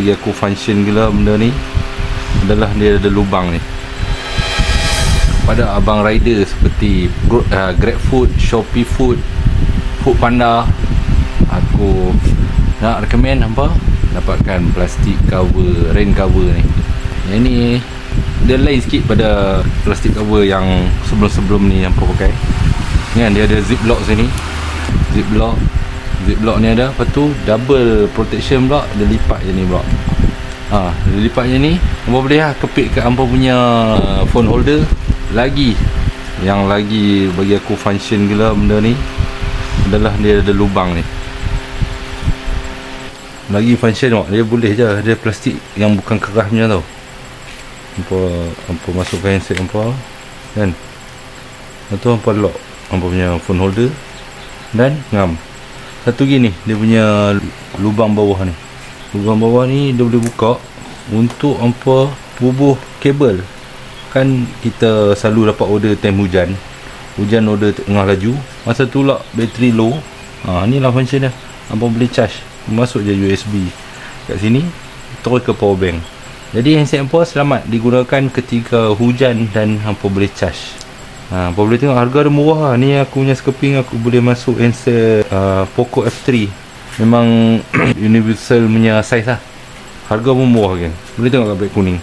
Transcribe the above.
bagi aku function gila benda ni adalah dia ada lubang ni. Pada abang rider seperti GrabFood, Shopee Food, Foodpanda, aku nak recommend hampa dapatkan plastik cover, rain cover ni. Yang ni dia lain sikit pada plastik cover yang sebelum-sebelum ni hampa pakai. Kan dia ada ziplock sini. Ziplock ni ada, lepas tu double protection pula, dia lipat je ni pula. Dia lipat je ni, hampa boleh kepit kat hampa punya phone holder. Yang lagi bagi aku function gila benda ni adalah dia ada lubang ni. Lagi function tau, dia boleh je, dia plastik yang bukan keras punya tau. Hampa masukkan handset hampa kan. Lepas tu hampa lock hampa punya phone holder dan ngam. Satu lagi ni, dia punya lubang bawah ni. Lubang bawah ni dia boleh buka untuk hampa bubuh kabel. Kan kita selalu dapat order time hujan order tengah laju, masa tu lah bateri low. Ni lah function dia. Hampa boleh charge, masuk je USB kat sini, terus ke power bank. Jadi handset hampa selamat digunakan ketika hujan dan hampa boleh charge. Hampa boleh tengok harga dia murah lah. Ni aku punya sekeping aku boleh masuk handset Poco F3. Memang universal punya size lah. Harga pun murah kan. Boleh tengok kat beg kuning.